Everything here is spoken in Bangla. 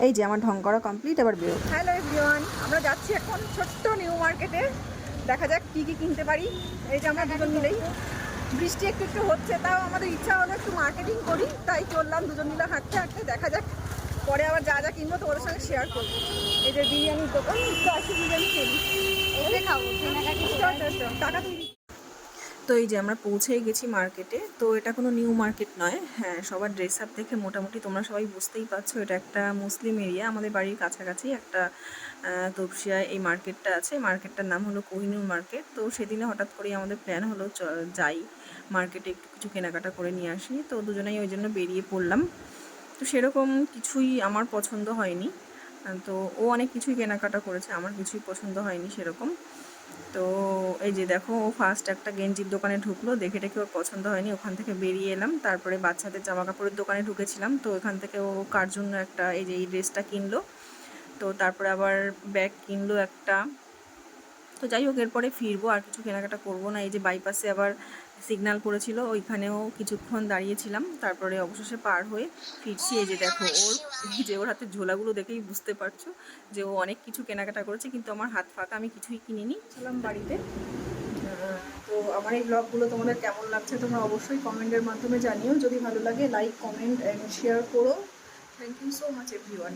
এই যে আমার ঢং করা কমপ্লিট, এবার বেরো। হ্যালো এভরিওয়ান, আমরা যাচ্ছি এখন ছোট্ট নিউ মার্কেটে। দেখা যাক কী কী কিনতে পারি। এই যে আমরা দুজন মিলেই, বৃষ্টি একটু একটু হচ্ছে, তাও আমাদের ইচ্ছা হলো একটু মার্কেটিং করি, তাই চললাম দুজন মিলে হাঁটতে হাঁটতে। দেখা যাক পরে আবার যা যা কিনবো তোমাদের সঙ্গে শেয়ার করবো। এই যে বিরিয়ানির দোকান, একটু আসি বিরিয়ানি কিনি, টাকা তুই। তো এই যে আমরা পৌঁছেই গেছি মার্কেটে। তো এটা কোনো নিউ মার্কেট নয়, হ্যাঁ সবার ড্রেস আপ দেখে মোটামুটি তোমরা সবাই বুঝতেই পারছো এটা একটা মুসলিম এরিয়া। আমাদের বাড়ির কাছাকাছি একটা তপসিয়ায় এই মার্কেটটা আছে। মার্কেটটার নাম হলো কোহিনুর মার্কেট। তো সেদিনে হঠাৎ করেই আমাদের প্ল্যান হলো যাই মার্কেটে একটু কিছু কেনাকাটা করে নিয়ে আসি। তো দুজনেই ওই জন্য বেরিয়ে পড়লাম। তো সেরকম কিছুই আমার পছন্দ হয়নি, তো ও অনেক কিছুই কেনাকাটা করেছে, আমার কিছুই পছন্দ হয়নি সেরকম। তো এই যে দেখো, ও ফার্স্ট একটা গেঞ্জির দোকানে ঢুকলো, দেখে টেকে ওর পছন্দ হয়নি, ওখান থেকে বেরিয়ে এলাম। তারপরে বাচ্চাদের জামা কাপড়ের দোকানে ঢুকেছিলাম, তো ওখান থেকে ও কার জন্য একটা এই যে এই ড্রেসটা কিনলো। তো তারপরে আবার ব্যাগ কিনলো একটা। তো যাই হোক, এরপরে ফিরবো, আর কিছু কেনাকাটা করবো না। এই যে বাইপাসে আবার সিগন্যাল করেছিল, ওইখানেও কিছুক্ষণ দাঁড়িয়েছিলাম, তারপরে অবশেষে পার হয়ে ফিরছি। এই যে দেখো ওর হাতে ঝোলাগুলো দেখেই বুঝতে পারছো যে ও অনেক কিছু কেনাকাটা করেছে, কিন্তু আমার হাত ফাঁকা, আমি কিছুই কিনিনি। ছিলাম বাড়িতে। তো আমার এই ব্লগগুলো তোমাদের কেমন লাগছে তোমরা অবশ্যই কমেন্টের মাধ্যমে জানিও। যদি ভালো লাগে লাইক, কমেন্ট অ্যান্ড শেয়ার করো। Thank you so much everyone.